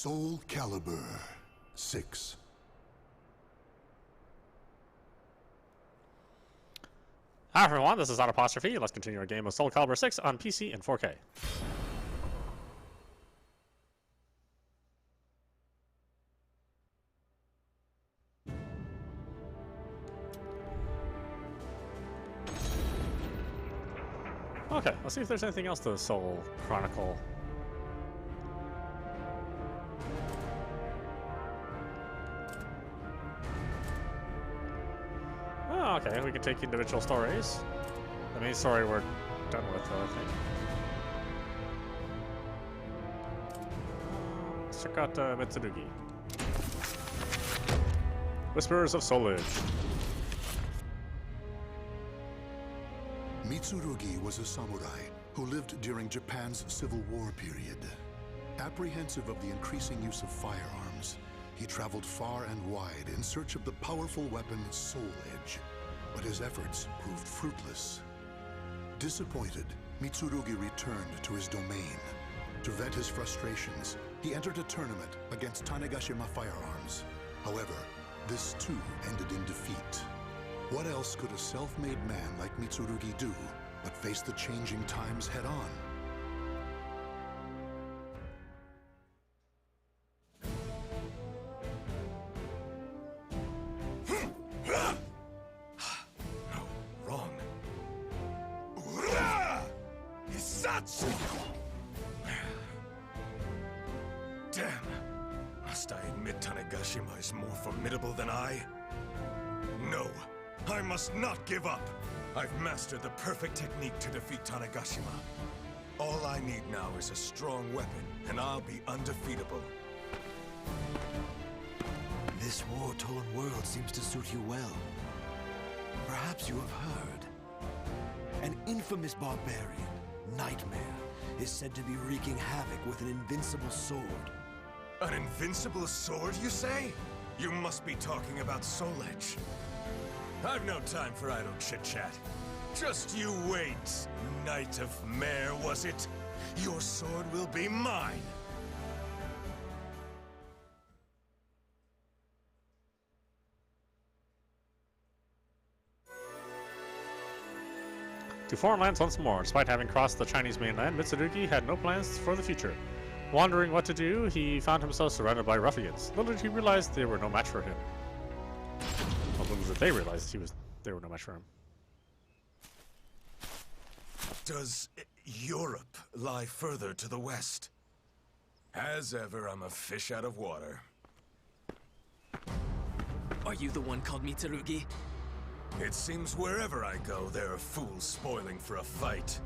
Soul Calibur VI. Hi everyone, this is audap. Let's continue our game of Soul Calibur 6 on PC and 4K. Okay, let's see if there's anything else to Soul Chronicle. Oh, okay, we can take individual stories. The main story we're done with, though, I think. Let's check out Mitsurugi. Whisperers of Soulage. Mitsurugi was a samurai who lived during Japan's Civil War period. Apprehensive of the increasing use of firearms, he traveled far and wide in search of the powerful weapon Soul Edge, but his efforts proved fruitless. Disappointed, Mitsurugi returned to his domain. To vent his frustrations, he entered a tournament against Tanegashima firearms. However, this too ended in defeat. What else could a self-made man like Mitsurugi do but face the changing times head-on? No, wrong. Damn. Must I admit Tanegashima is more formidable than I? No. I must not give up! I've mastered the perfect technique to defeat Tanegashima. All I need now is a strong weapon, and I'll be undefeatable. This war-torn world seems to suit you well. Perhaps you have heard. An infamous barbarian, Nightmare, is said to be wreaking havoc with an invincible sword. An invincible sword, you say? You must be talking about Soul Edge. I've no time for idle chit-chat. Just you wait, Knight of Mare, was it? Your sword will be mine! To foreign lands once more. Despite having crossed the Chinese mainland, Mitsurugi had no plans for the future. Wondering what to do, he found himself surrounded by ruffians. Little did he realize they were no match for him. Little did they realize they were no match for him. Does Europe lie further to the west? As ever, I'm a fish out of water. Are you the one called Mitsurugi? It seems wherever I go, there are fools spoiling for a fight.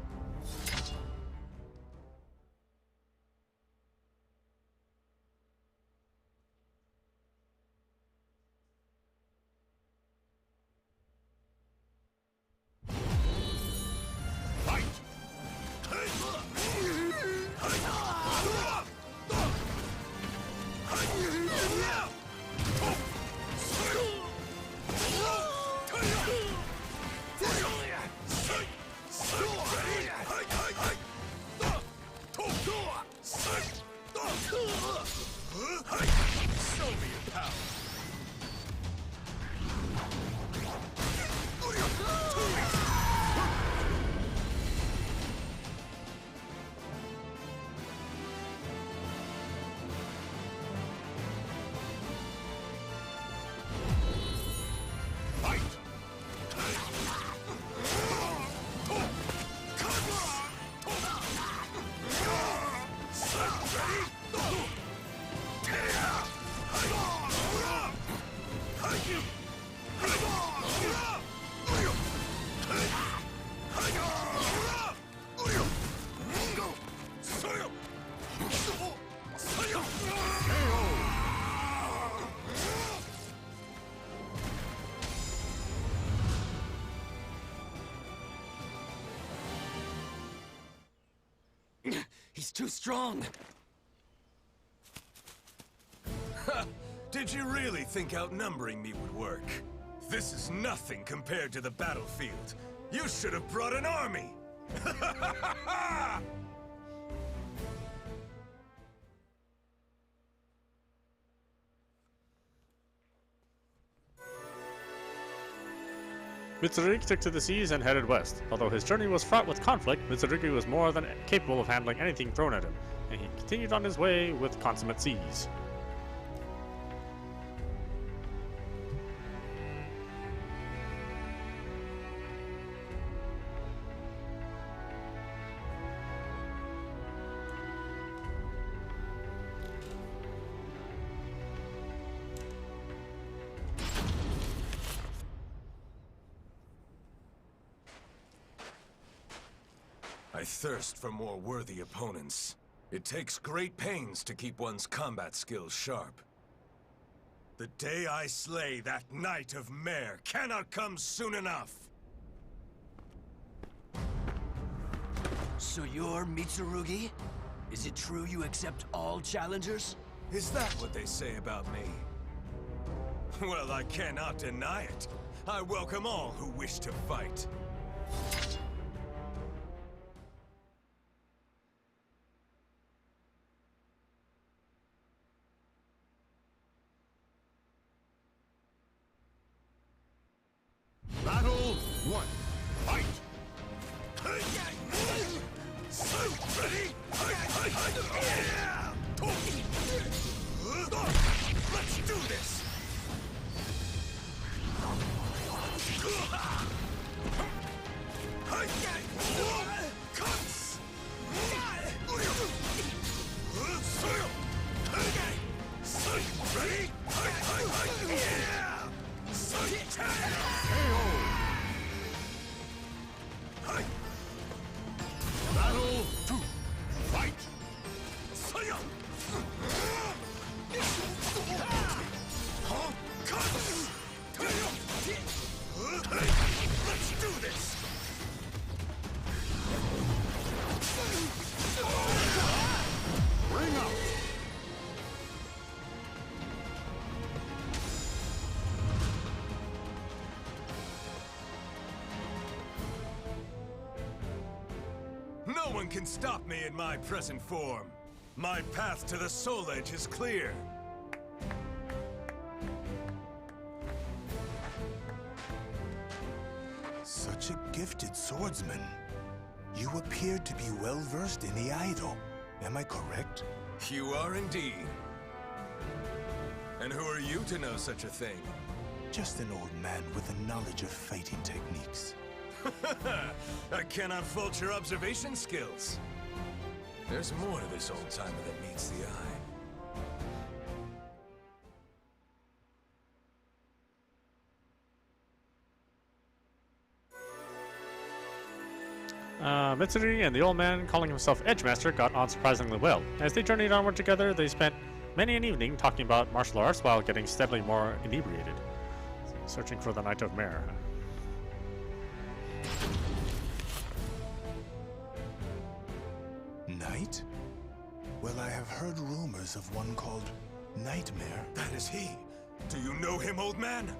Show me your power! He's too strong! Did you really think outnumbering me would work? This is nothing compared to the battlefield. You should have brought an army! Mitsurugi took to the seas and headed west. Although his journey was fraught with conflict, Mitsurugi was more than capable of handling anything thrown at him, and he continued on his way with consummate ease. I thirst for more worthy opponents. It takes great pains to keep one's combat skills sharp. The day I slay that Knight of Mare cannot come soon enough! So you're Mitsurugi? Is it true you accept all challengers? Is that what they say about me? Well, I cannot deny it. I welcome all who wish to fight. Battle 1. Fight! Let's do this! Cuts! Ready? Battle 2. Fight! Let's do this! Ring out! No one can stop me in my present form. My path to the Soul Edge is clear. Such a gifted swordsman. You appear to be well-versed in the idol. Am I correct? You are indeed. And who are you to know such a thing? Just an old man with a knowledge of fighting techniques. I cannot fault your observation skills. There's more to this old-timer than meets the eye. Mitsurugi and the old man, calling himself Edgemaster, got on surprisingly well. As they journeyed onward together, they spent many an evening talking about martial arts while getting steadily more inebriated. Searching for the Knight of Mare. Knight? Well, I have heard rumors of one called Nightmare. That is he. Do you know him, old man?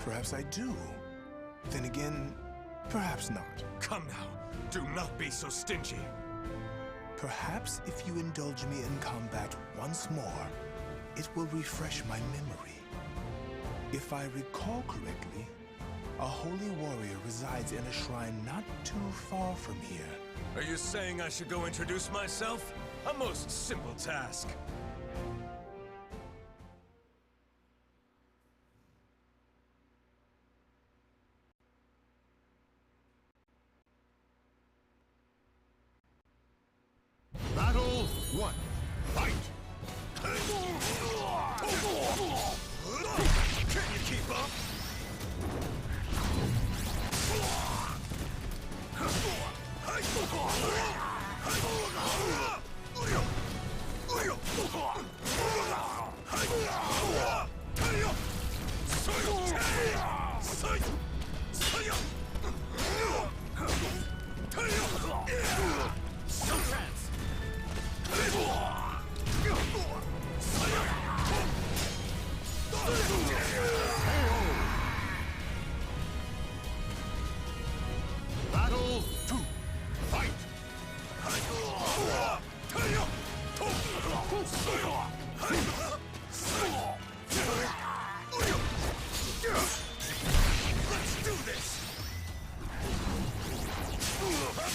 Perhaps I do. Then again, perhaps not. Come now. Do not be so stingy. Perhaps if you indulge me in combat once more, it will refresh my memory. If I recall correctly, a holy warrior resides in a shrine not too far from here. Are you saying I should go introduce myself? A most simple task. Battle 1. Fight! Can you keep up? Battle 2. Fight!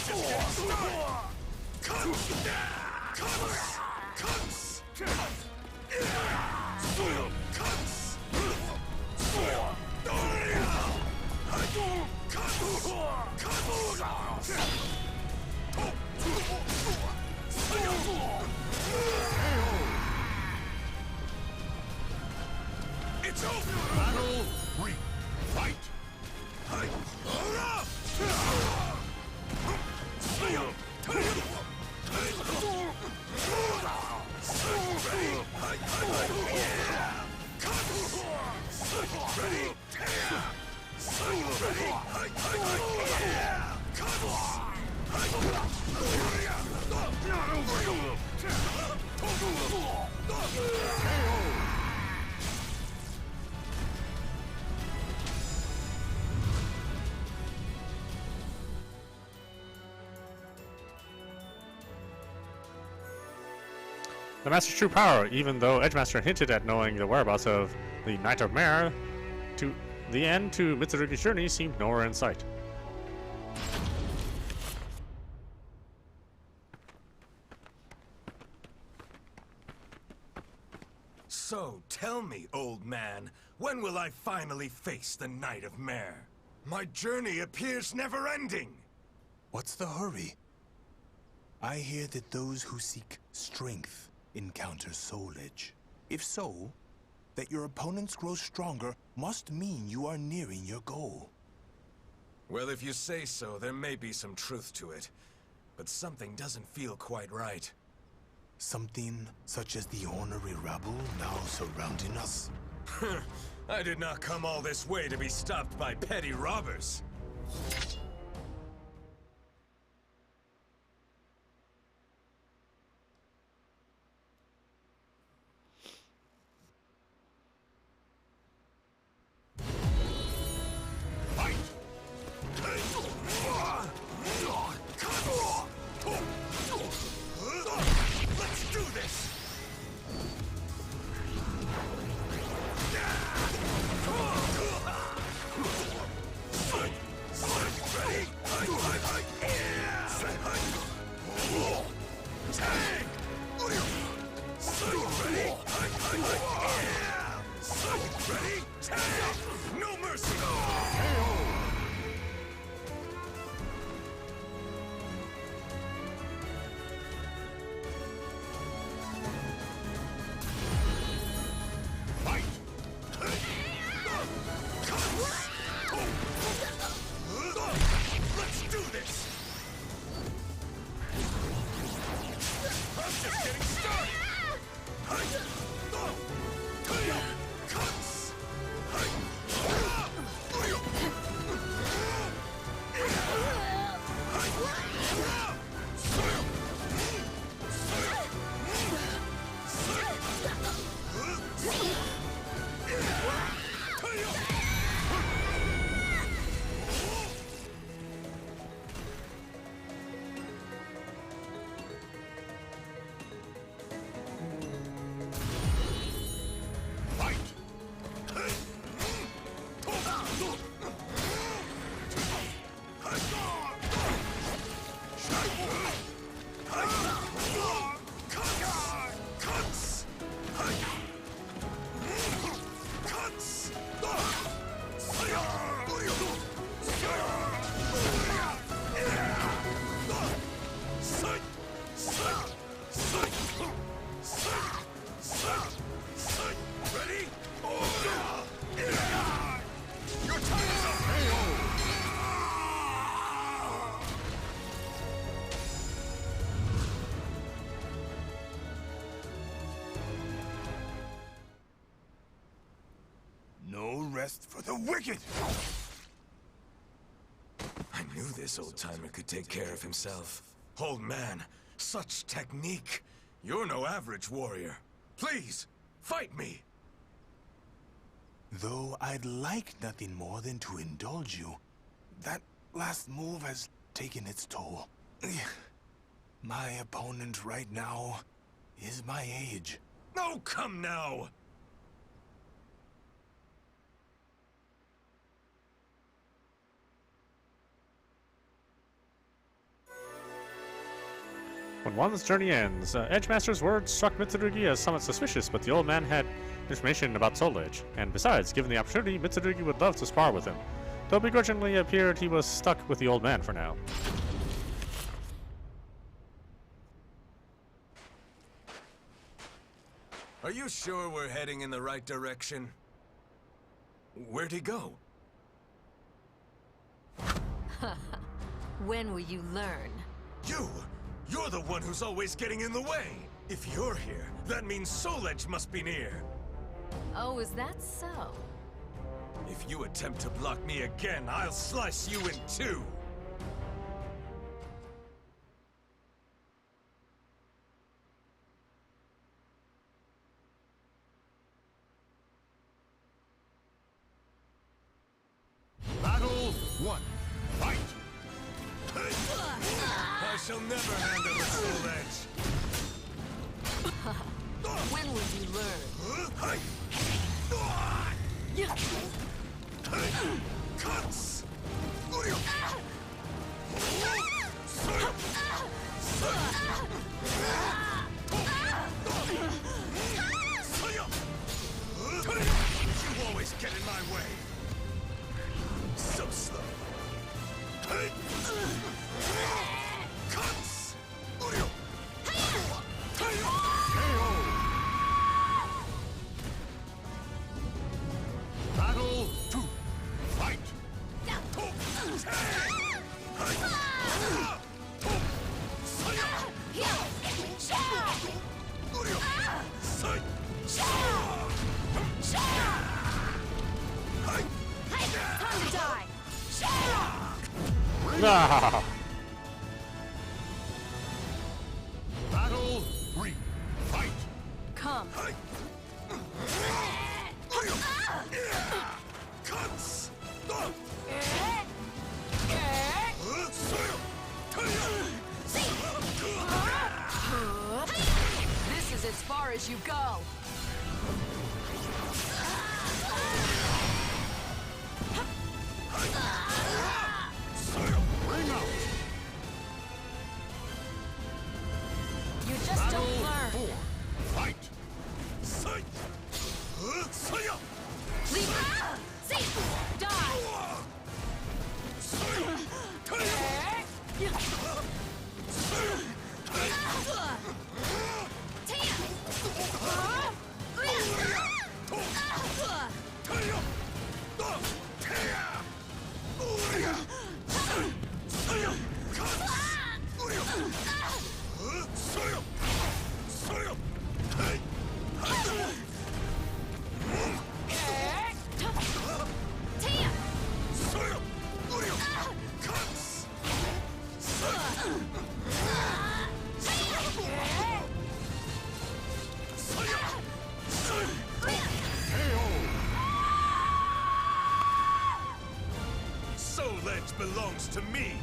just getting started! Cuts! Cuts! Cuts! Cuts! It's over! Battle 3. Fight! The Master's true power, even though Edgemaster hinted at knowing the whereabouts of the Knight of Mare, to the end to Mitsurugi's journey seemed nowhere in sight. So, tell me, old man, when will I finally face the Knight of Mare? My journey appears never-ending! What's the hurry? I hear that those who seek strength encounter soul edge. If so, that your opponents grow stronger must mean you are nearing your goal. Well, if you say so, there may be some truth to it. But something doesn't feel quite right. Something such as the ornery rabble now surrounding us? I did not come all this way to be stopped by petty robbers. Let's do this! Ready? No mercy! Let's do this! I'm just getting started! Cuts! Ready? Your time is up! No rest for the wicked! I knew this old-timer could take care of himself. Old man, such technique. You're no average warrior. Please, fight me! Though I'd like nothing more than to indulge you, that last move has taken its toll. My opponent right now is my age. Oh, come now! When one's journey ends, Edgemaster's words struck Mitsurugi as somewhat suspicious, but the old man had information about Soul Edge, and besides, given the opportunity, Mitsurugi would love to spar with him. Though begrudgingly it appeared he was stuck with the old man for now. Are you sure we're heading in the right direction? Where'd he go? When will you learn? You're the one who's always getting in the way! If you're here, that means Soul Edge must be near! Oh, is that so? If you attempt to block me again, I'll slice you in two! Battle 1. Fight! I shall never hand over Soul Edge! When will you learn? Cuts! You always get in my way! So slow. Cuts! Battle 2. Fight! Time to die! Ah! Battle 3. Fight! Come! Cuts! This is as far as you go! Ring out! You just don't learn! 4. Fight! Leave! See! Die! Soul Edge belongs to me!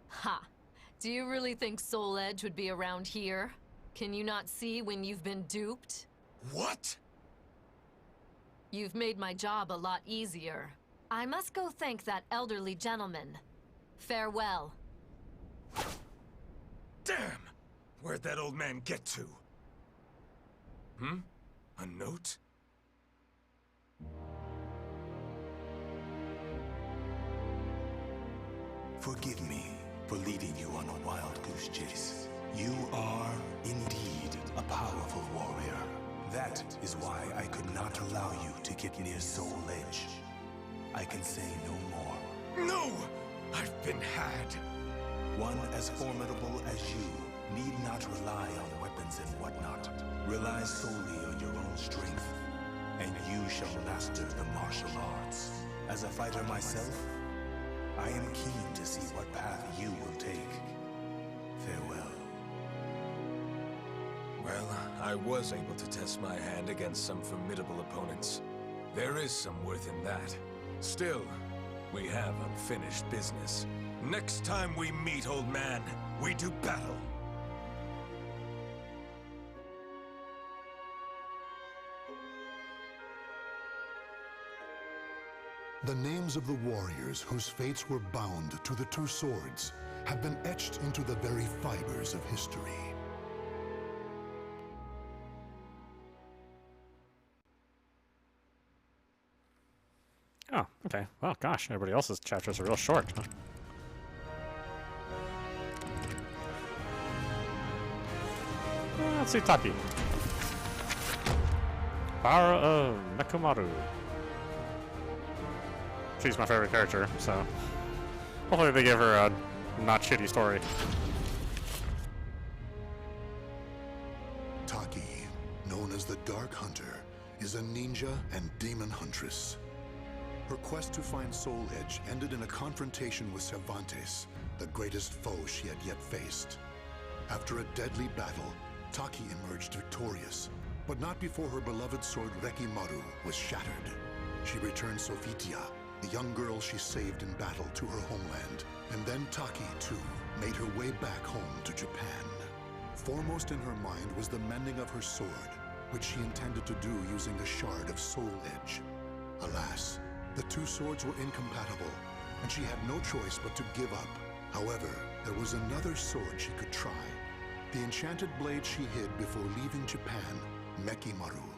Ha! Do you really think Soul Edge would be around here? Can you not see when you've been duped? What? You've made my job a lot easier. I must go thank that elderly gentleman. Farewell. Damn! Where'd that old man get to? A note? Forgive me for leading you on a wild goose chase. You are, indeed, a powerful warrior. That is why I could not allow you to get near Soul Edge. I can say no more. No! I've been had! One as formidable as you need not rely on weapons and whatnot. Rely solely on your own strength, and you shall master the martial arts. As a fighter myself, I am keen to see what path you will take. Farewell. Well, I was able to test my hand against some formidable opponents. There is some worth in that. Still, we have unfinished business. Next time we meet, old man, we do battle. The names of the warriors whose fates were bound to the two swords have been etched into the very fibers of history. Oh, okay. Well, gosh, everybody else's chapters are real short, huh? Let's see, Taki. Power of Nekomaru. She's my favorite character, so hopefully they give her a not shitty story. Taki, known as the Dark Hunter, is a ninja and demon huntress. Her quest to find Soul Edge ended in a confrontation with Cervantes, the greatest foe she had yet faced. After a deadly battle, Taki emerged victorious, but not before her beloved sword Rekimaru was shattered. She returned Sofitia, the young girl she saved in battle, to her homeland, and then Taki, too, made her way back home to Japan. Foremost in her mind was the mending of her sword, which she intended to do using a shard of Soul Edge. Alas, the two swords were incompatible, and she had no choice but to give up. However, there was another sword she could try. The enchanted blade she hid before leaving Japan, Mekimaru.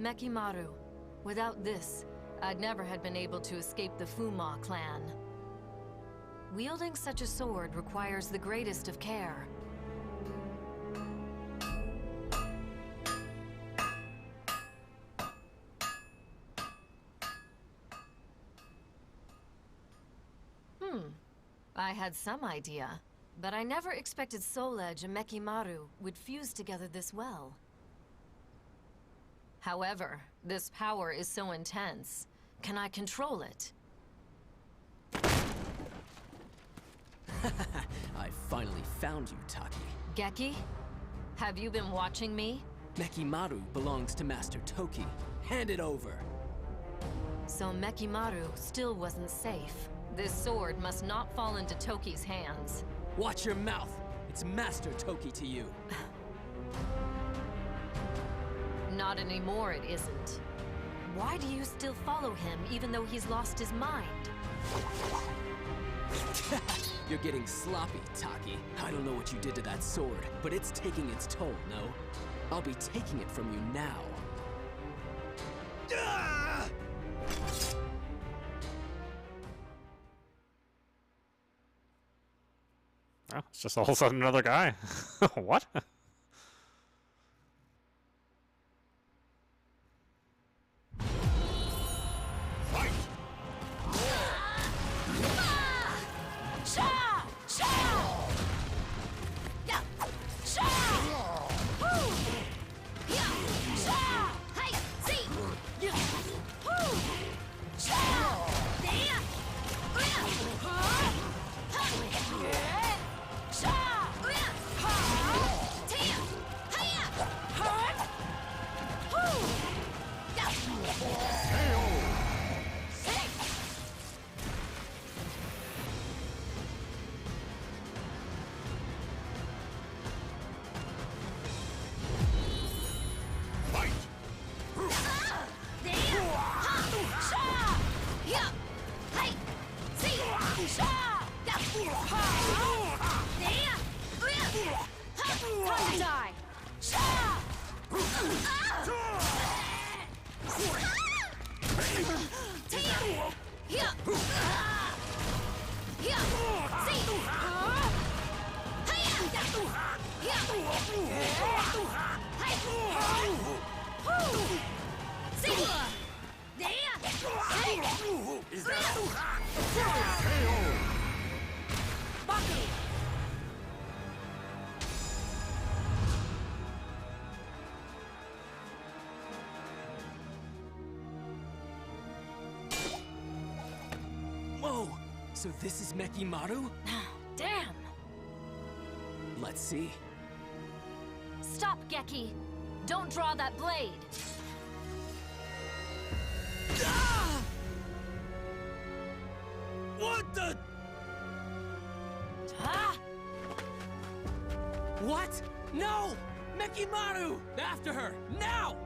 Mekimaru. Without this, I'd never have been able to escape the Fuma clan. Wielding such a sword requires the greatest of care. I had some idea, but I never expected Soul Edge and Mekimaru would fuse together this well. However, this power is so intense. Can I control it? I finally found you, Taki. Geki? Have you been watching me? Mekimaru belongs to Master Toki. Hand it over. So Mekimaru still wasn't safe. This sword must not fall into Toki's hands. Watch your mouth. It's Master Toki to you. Not anymore, it isn't. Why do you still follow him, even though he's lost his mind? You're getting sloppy, Taki. I don't know what you did to that sword, but it's taking its toll, no? I'll be taking it from you now. Oh, it's just all of a sudden another guy. What? Whoa! So this is Mekimaru? Damn! Let's see. Stop, Geki! Don't draw that blade! Ah! What the? Ah! What? No! Mekimaru! After her! Now!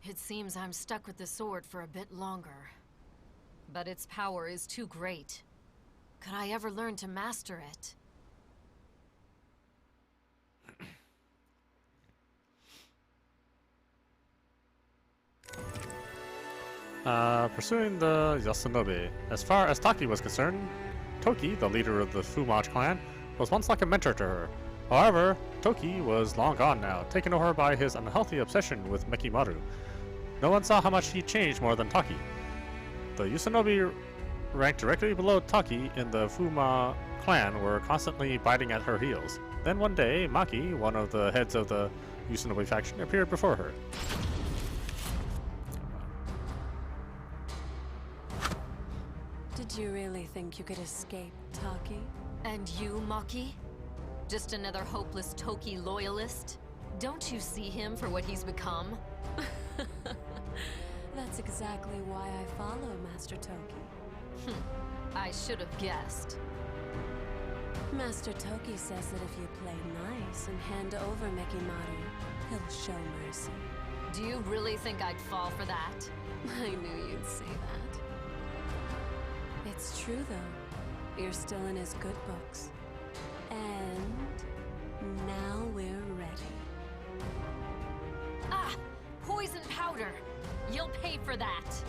It seems I'm stuck with the sword for a bit longer. But its power is too great. Could I ever learn to master it? Pursuing the Yasunobe. As far as Taki was concerned, Toki, the leader of the Fumage clan, was once like a mentor to her. However, Toki was long gone now, taken over by his unhealthy obsession with Mekimaru. No one saw how much he changed more than Taki. The Yasunobe ranked directly below Taki in the Fuma clan were constantly biting at her heels. Then one day, Maki, one of the heads of the Yasunobe faction, appeared before her. Did you really think you could escape, Taki? And you, Maki? Just another hopeless Toki loyalist? Don't you see him for what he's become? That's exactly why I follow Master Toki. I should have guessed. Master Toki says that if you play nice and hand over Mekimaru, he'll show mercy. Do you really think I'd fall for that? I knew you'd say that. It's true, though. You're still in his good books. And now we're ready. Ah! Poison powder! You'll pay for that!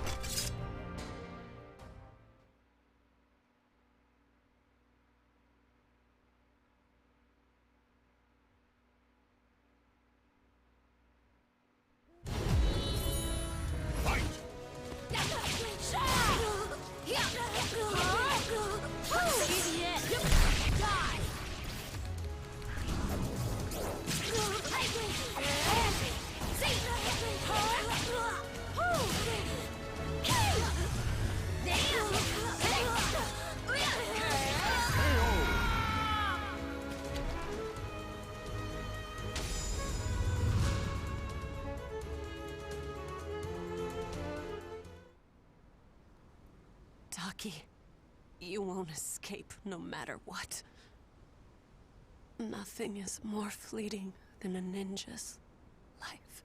Taki, you won't escape no matter what. Nothing is more fleeting than a ninja's life.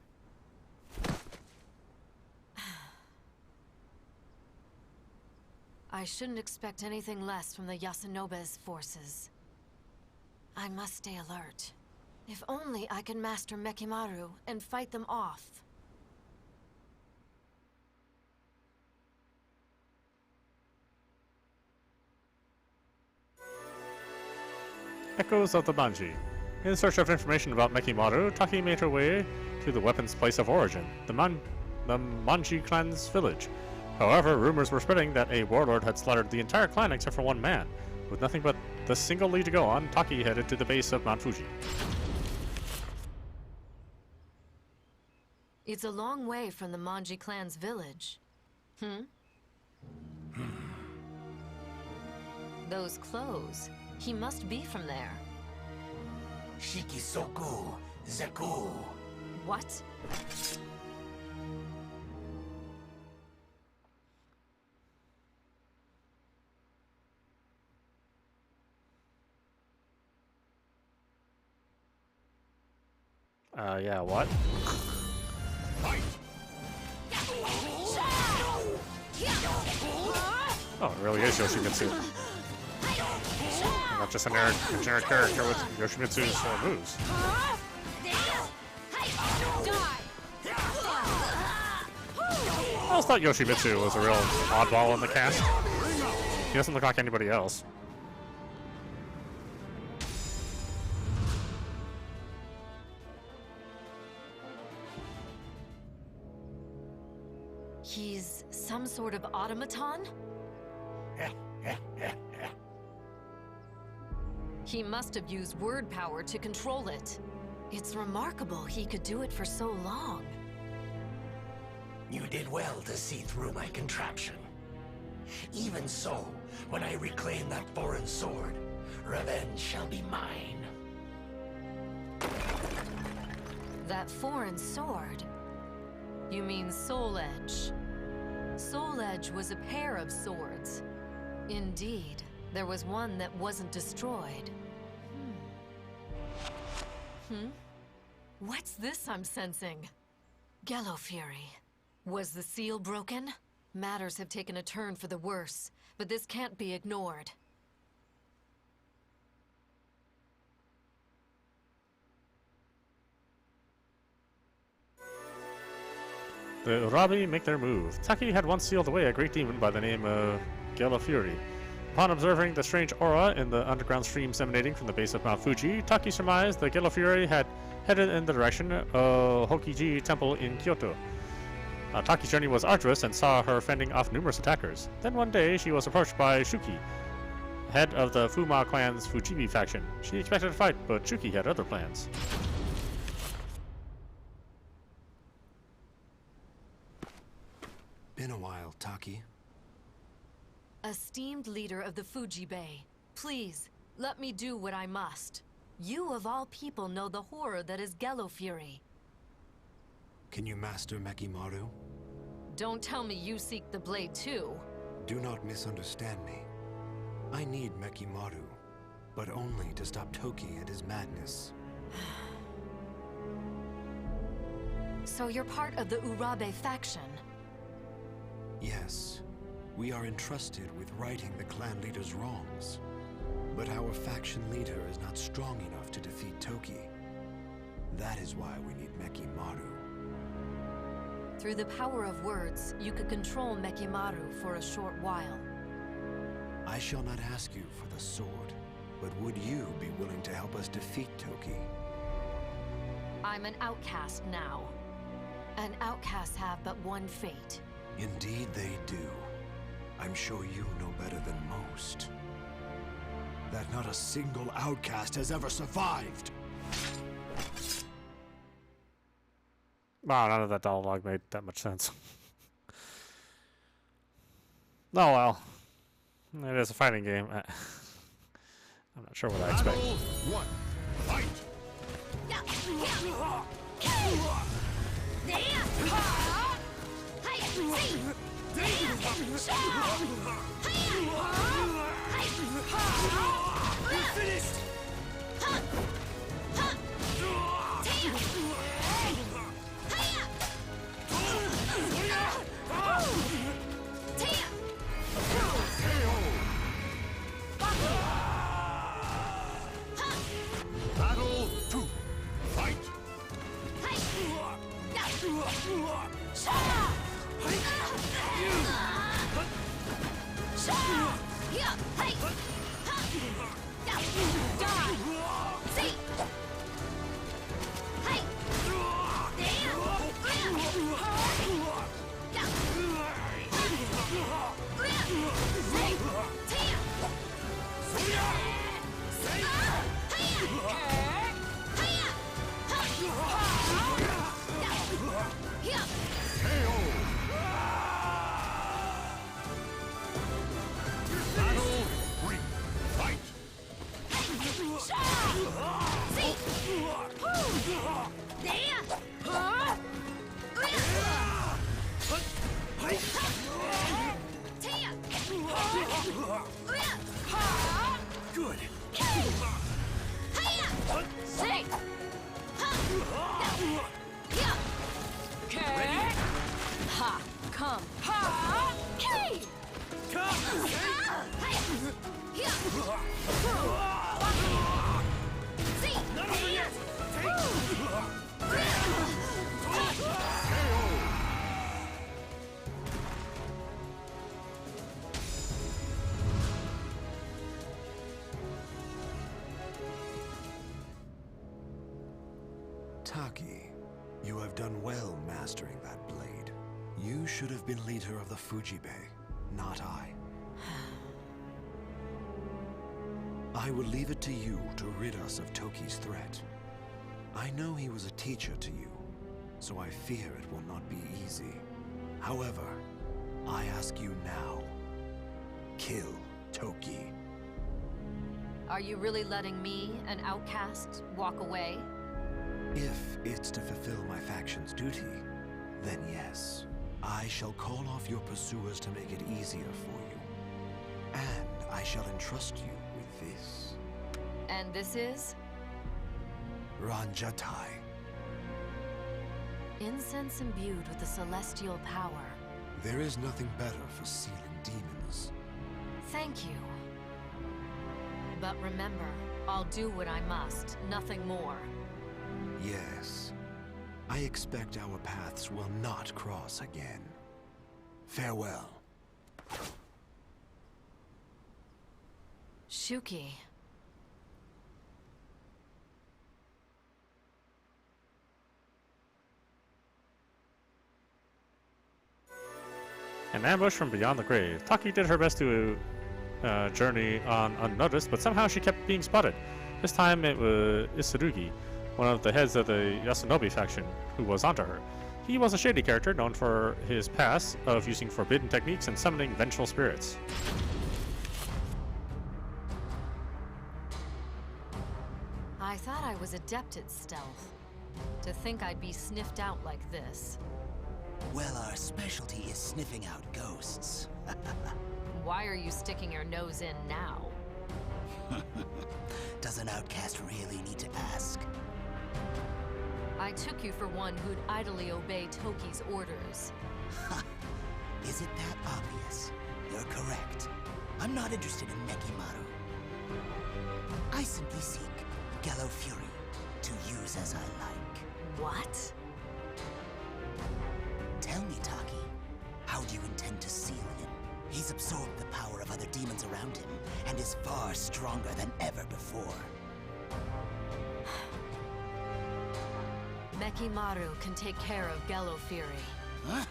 I shouldn't expect anything less from the Yasunobe's forces. I must stay alert. If only I can master Mekimaru and fight them off. Echoes of the Manji. In search of information about Mekimaru, Taki made her way to the weapon's place of origin, the Manji clan's village. However, rumors were spreading that a warlord had slaughtered the entire clan except for one man. With nothing but the single lead to go on, Taki headed to the base of Mount Fuji. It's a long way from the Manji clan's village. Those clothes. He must be from there. Shikisoku Zeku. What? Yeah, what? Oh, it really is Yoshimitsu. Not just a generic character with Yoshimitsu's moves. I always thought Yoshimitsu was a real oddball in the cast. He doesn't look like anybody else. He's some sort of automaton? He must have used word power to control it. It's remarkable he could do it for so long. You did well to see through my contraption. Even so, when I reclaim that foreign sword, revenge shall be mine. That foreign sword? You mean Soul Edge. Soul Edge was a pair of swords. Indeed, there was one that wasn't destroyed. What's this I'm sensing? Gallo Fury. Was the seal broken? Matters have taken a turn for the worse, but this can't be ignored. The Urabi make their move. Taki had once sealed away a great demon by the name of Gallo Fury. Upon observing the strange aura in the underground streams emanating from the base of Mount Fuji, Taki surmised the Gallo Fury had headed in the direction of Hokiji Temple in Kyoto. Taki's journey was arduous and saw her fending off numerous attackers. Then one day, she was approached by Shuki, head of the Fuma clan's Fujibi faction. She expected a fight, but Shuki had other plans. Been a while, Taki. Esteemed leader of the Fuji Bay, please, let me do what I must. You of all people know the horror that is Gallo Fury. Can you master Mekimaru? Don't tell me you seek the blade too. Do not misunderstand me. I need Mekimaru, but only to stop Toki and his madness. So you're part of the Urabe faction? Yes. We are entrusted with righting the clan leader's wrongs. But our faction leader is not strong enough to defeat Toki. That is why we need Mekimaru. Through the power of words, you could control Mekimaru for a short while. I shall not ask you for the sword, but would you be willing to help us defeat Toki? I'm an outcast now. And outcasts have but one fate. Indeed they do. I'm sure you know better than most. That not a single outcast has ever survived! Wow, none of that dialogue made that much sense. Oh well. It is a fighting game. I'm not sure what I expect. Battle 1. Fight! Finished! Battle 2. Fight! Good. Ha! Come! Taki, you have done well mastering that blade. You should have been leader of the Fuji Bay, not I. I will leave it to you to rid us of Toki's threat. I know he was a teacher to you, so I fear it will not be easy. However, I ask you now, kill Toki. Are you really letting me, an outcast, walk away? If it's to fulfill my faction's duty, then yes. I shall call off your pursuers to make it easier for you. And I shall entrust you with this. And this is? Ranjatai. Incense imbued with the celestial power. There is nothing better for sealing demons. Thank you. But remember, I'll do what I must, nothing more. Yes. I expect our paths will not cross again. Farewell. Shuki. An ambush from beyond the grave. Taki did her best to journey on unnoticed, but somehow she kept being spotted. This time it was Isurugi, one of the heads of the Yasunobe faction, who was onto her. He was a shady character known for his past of using forbidden techniques and summoning vengeful spirits. I thought I was adept at stealth. To think I'd be sniffed out like this. Well, our specialty is sniffing out ghosts. Why are you sticking your nose in now? Does an outcast really need to ask? I took you for one who'd idly obey Toki's orders. Is it that obvious? You're correct. I'm not interested in Nekimaru. I simply seek Gallo Fury to use as I like. What? Tell me, Taki, how do you intend to seal him? He's absorbed the power of other demons around him and is far stronger than ever before. Mekimaru can take care of Gallo Fury. Huh?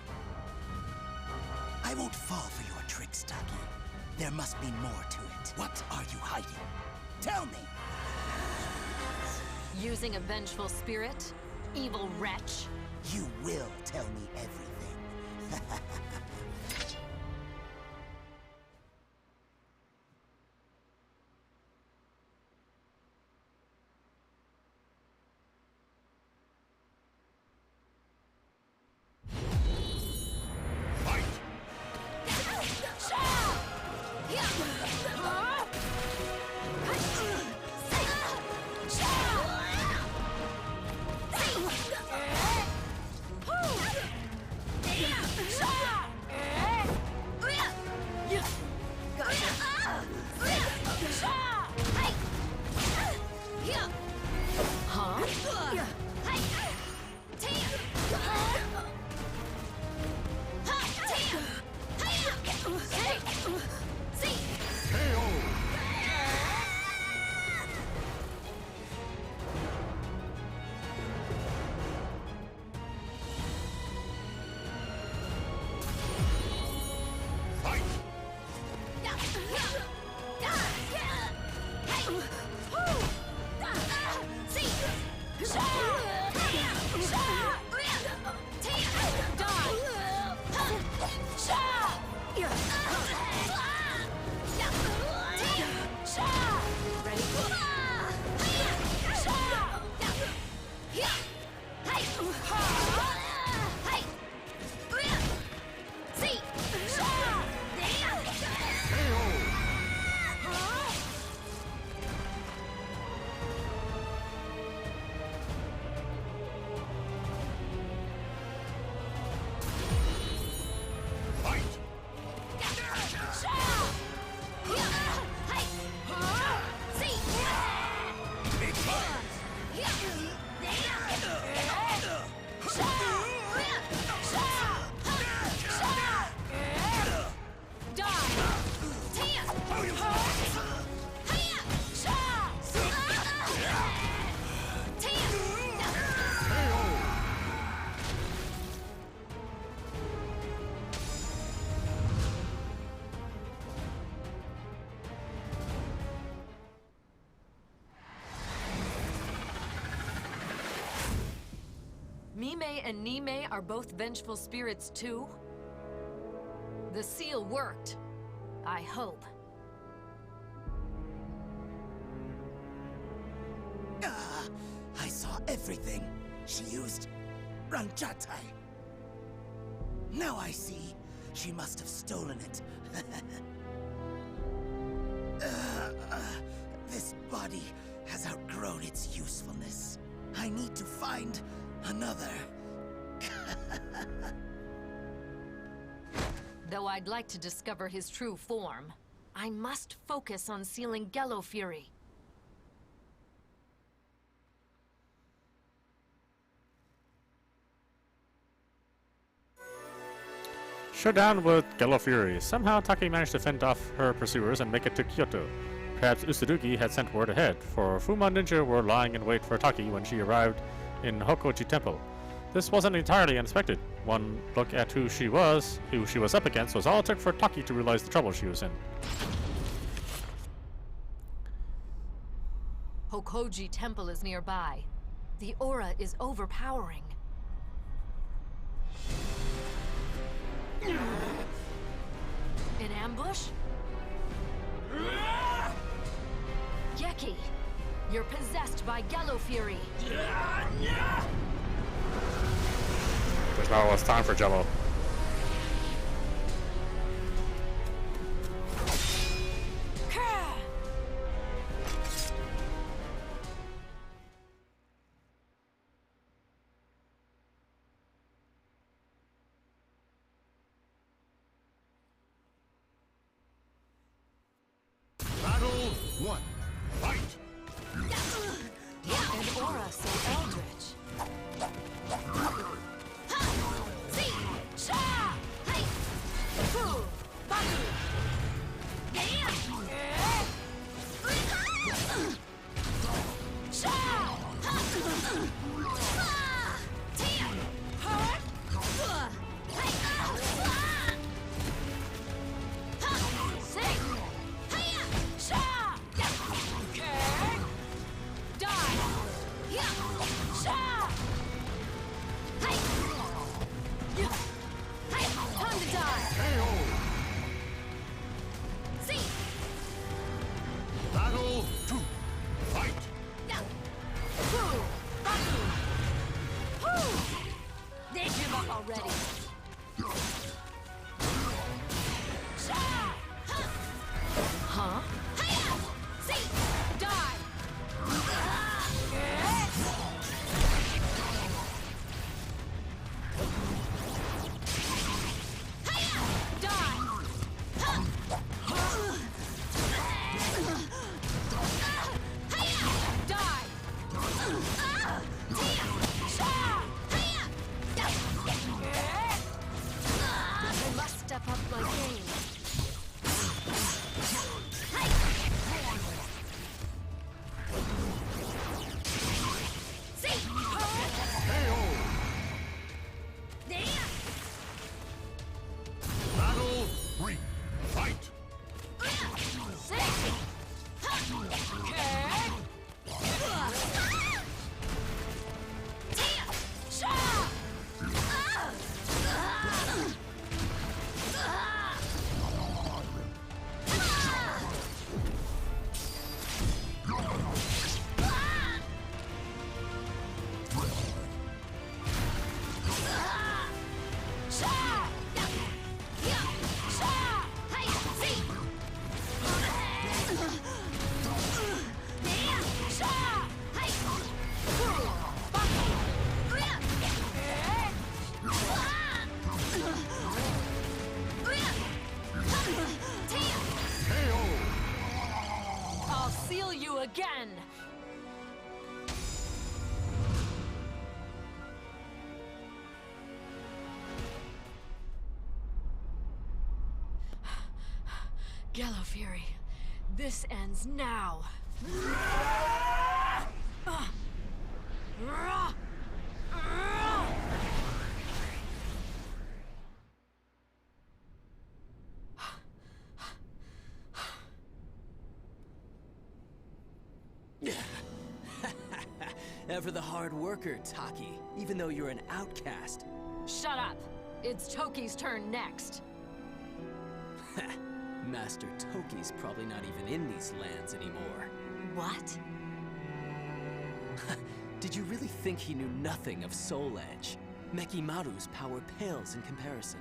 I won't fall for your tricks, Taki. There must be more to it. What are you hiding? Tell me! Using a vengeful spirit? Evil wretch? You will tell me everything. Mime and Nime are both vengeful spirits too? The seal worked. I hope. I saw everything. She used Ranjatai. Now I see. She must have stolen it. This body has outgrown its usefulness. I need to find another. Though I'd like to discover his true form, I must focus on sealing Gello Fury. Showdown with Gello Fury. Somehow Taki managed to fend off her pursuers and make it to Kyoto. Perhaps Usaduki had sent word ahead, for Fuma Ninja were lying in wait for Taki when she arrived in Hokoji Temple. This wasn't entirely unexpected. One look at who she was up against, was all it took for Taki to realize the trouble she was in. Hokoji Temple is nearby. The aura is overpowering. In ambush? Geki, you're possessed by Gello Fury. There's not less time for Jello. Battle 1. Fight! An aura so eldritch. Battle 2. Fight! They give up already. Huh? See! Die! I must step up my game. Battle 3. Fight! I'll seal you again! Gello Fury, this ends now. Ever the hard worker, Taki, even though you're an outcast. Shut up! It's Toki's turn next. Master Toki's probably not even in these lands anymore. What? Did you really think he knew nothing of Soul Edge? Mekimaru's power pales in comparison.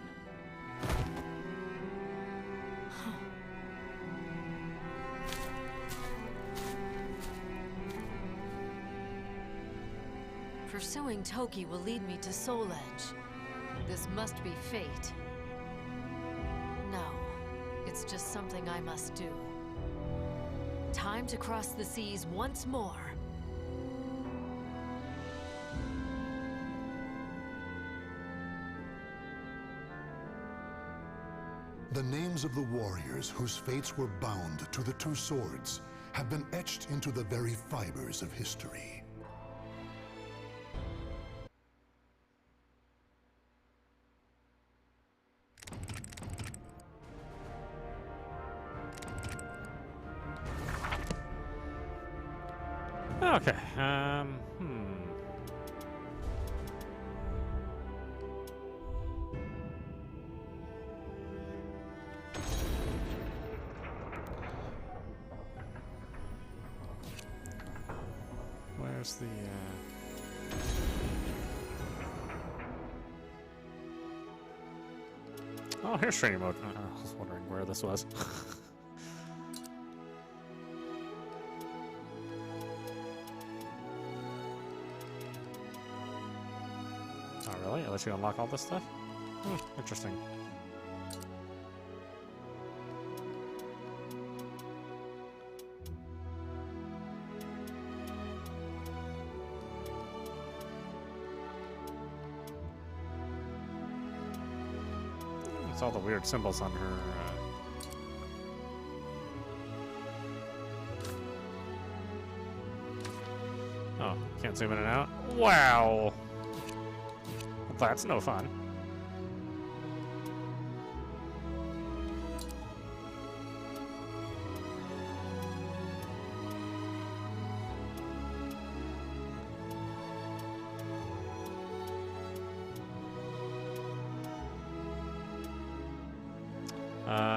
Pursuing Toki will lead me to Soul Edge. This must be fate. No, it's just something I must do. Time to cross the seas once more. The names of the warriors whose fates were bound to the two swords have been etched into the very fibers of history. Okay, Where's the, Oh, here's training mode. I was wondering where this was. Oh, really? It lets you unlock all this stuff? Interesting. It's all the weird symbols on her. Oh, can't zoom in and out? Wow! That's no fun.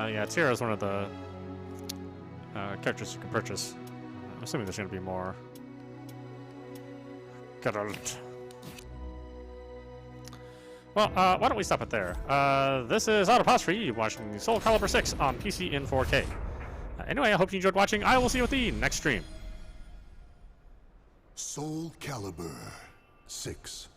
Yeah, Tira is one of the characters you can purchase. I'm assuming there's going to be more. Geralt. Well, why don't we stop it there? This is audap for you watching Soul Calibur 6 on PC in 4K. Anyway, I hope you enjoyed watching. I will see you at the next stream. Soul Calibur 6.